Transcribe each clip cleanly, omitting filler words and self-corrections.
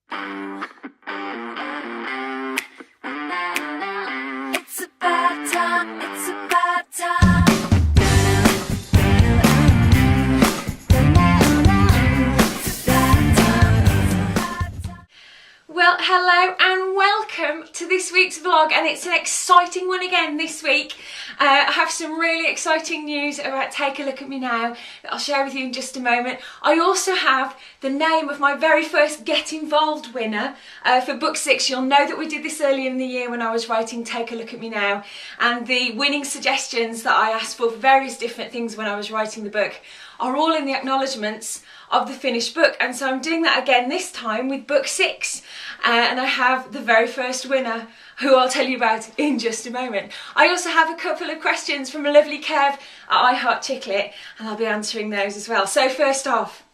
It's about time, it's about time. Well, hello and welcome to this week's vlog, and it's an exciting one again this week. I have some really exciting news about Take a Look at Me Now that I'll share with you in just a moment. I also have the name of my very first Get Involved winner for book 6. You'll know that we did this earlier in the year when I was writing Take a Look at Me Now, and the winning suggestions that I asked for various different things when I was writing the book are all in the acknowledgements of the finished book, and so I'm doing that again this time with book 6, and I have the very first winner who I'll tell you about in just a moment. I also have a couple of questions from a lovely Kev at I Heart Chicklet, and I'll be answering those as well. So first off,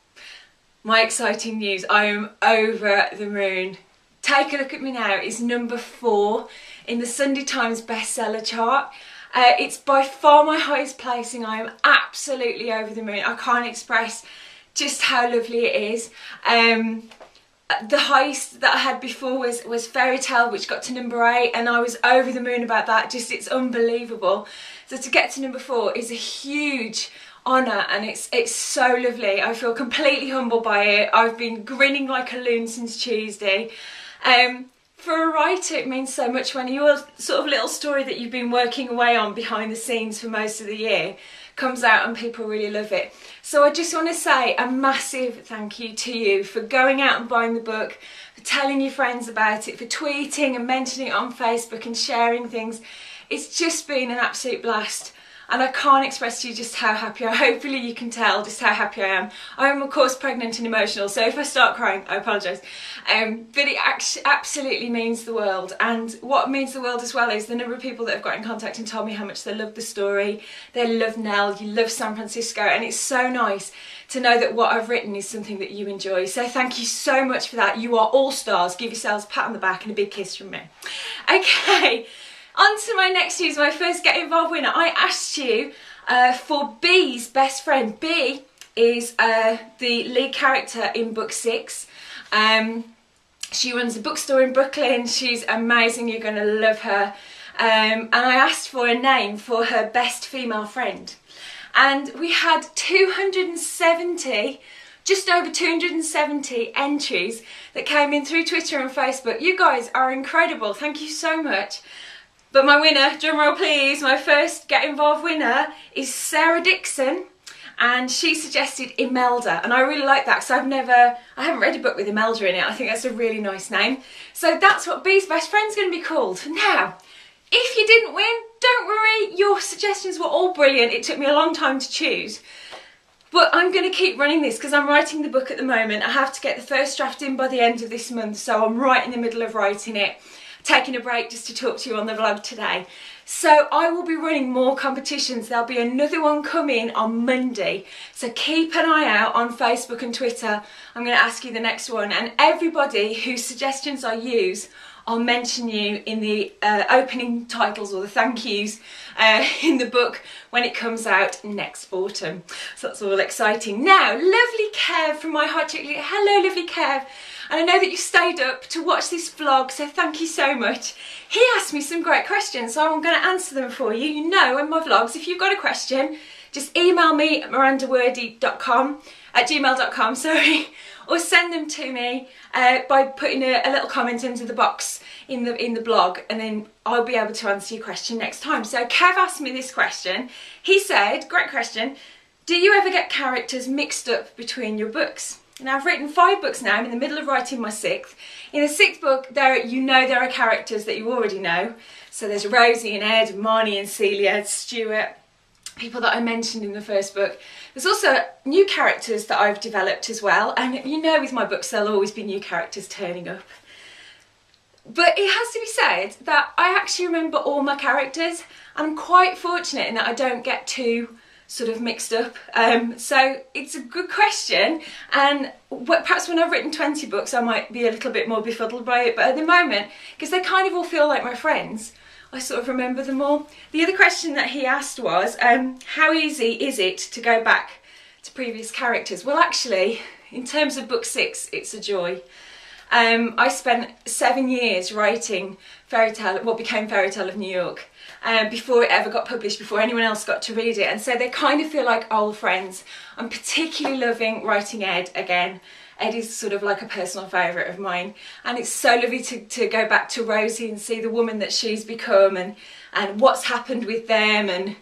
my exciting news. I am over the moon. Take a Look at Me Now is number 4 in the Sunday Times bestseller chart. It's by far my highest placing. I am absolutely over the moon. I can't express just how lovely it is. The highest that I had before was Fairy Tale, which got to number 8, and I was over the moon about that. Just, it's unbelievable. So to get to number 4 is a huge honour, and it's so lovely. I feel completely humbled by it. I've been grinning like a loon since Tuesday. For a writer, it means so much when your sort of little story that you've been working away on behind the scenes for most of the year comes out and people really love it. So I just want to say a massive thank you to you for going out and buying the book, for telling your friends about it, for tweeting and mentioning it on Facebook and sharing things. It's just been an absolute blast. And I can't express to you just how happy I am. Hopefully you can tell just how happy I am. I am of course pregnant and emotional, so if I start crying, I apologise. But it absolutely means the world. And what means the world as well is the number of people that have got in contact and told me how much they love the story. They love Nell, you love San Francisco, and it's so nice to know that what I've written is something that you enjoy. So thank you so much for that. You are all stars. Give yourselves a pat on the back and a big kiss from me. Okay. On to my next news, my first Get Involved winner. I asked you for Bee's best friend. Bee is the lead character in book 6. She runs a bookstore in Brooklyn. She's amazing, you're going to love her. And I asked for a name for her best female friend. And we had 270, just over 270 entries that came in through Twitter and Facebook. You guys are incredible, thank you so much. But my winner, drumroll please, my first Get Involved winner is Sarah Dickinson, and she suggested Imelda, and I really like that because I haven't read a book with Imelda in it. I think that's a really nice name. So that's what Bee's best friend's going to be called. Now, if you didn't win, don't worry, your suggestions were all brilliant. It took me a long time to choose. But I'm going to keep running this because I'm writing the book at the moment. I have to get the first draft in by the end of this month, so I'm right in the middle of writing it. Taking a break just to talk to you on the vlog today. So I will be running more competitions. There'll be another one coming on Monday. So keep an eye out on Facebook and Twitter. I'm going to ask you the next one. And everybody whose suggestions I use, I'll mention you in the opening titles or the thank yous in the book when it comes out next autumn. So that's all exciting. Now, lovely Kev from My Heart Chicklet. Hello, lovely Kev. And I know that you stayed up to watch this vlog, so thank you so much. He asked me some great questions, so I'm going to answer them for you. You know in my vlogs, if you've got a question, just email me at gmail.com, sorry, or send them to me by putting a little comment into the box in the blog, and then I'll be able to answer your question next time. So Kev asked me this question. He said, great question, do you ever get characters mixed up between your books? Now I've written 5 books now, I'm in the middle of writing my 6th. In the 6th book, there are characters that you already know. So there's Rosie and Ed, Marnie and Celia, Stuart, people that I mentioned in the first book. There's also new characters that I've developed as well, and you know with my books there'll always be new characters turning up. But it has to be said that I actually remember all my characters, and I'm quite fortunate in that I don't get too sort of mixed up. So it's a good question, and perhaps when I've written 20 books I might be a little bit more befuddled by it, but at the moment, because they kind of all feel like my friends, I sort of remember them all. The other question that he asked was, how easy is it to go back to previous characters? Well actually, in terms of book 6, it's a joy. I spent 7 years writing what became Fairy Tale of New York, before it ever got published, before anyone else got to read it, and so they kind of feel like old friends. I'm particularly loving writing Ed again. Ed is sort of like a personal favourite of mine, and it's so lovely to go back to Rosie and see the woman that she's become, and what's happened with them, and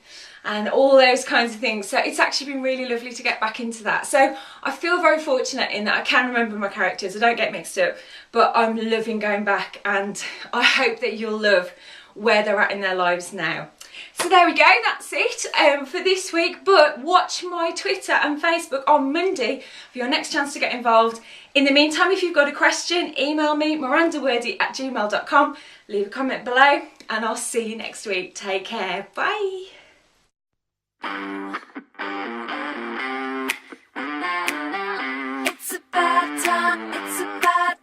all those kinds of things. So it's actually been really lovely to get back into that. So I feel very fortunate in that I can remember my characters, I don't get mixed up, but I'm loving going back, and I hope that you'll love where they're at in their lives now. So there we go, that's it for this week, but watch my Twitter and Facebook on Monday for your next chance to get involved. In the meantime, if you've got a question, email me, mirandawordy@gmail.com, leave a comment below, and I'll see you next week. Take care, bye. It's about time, it's about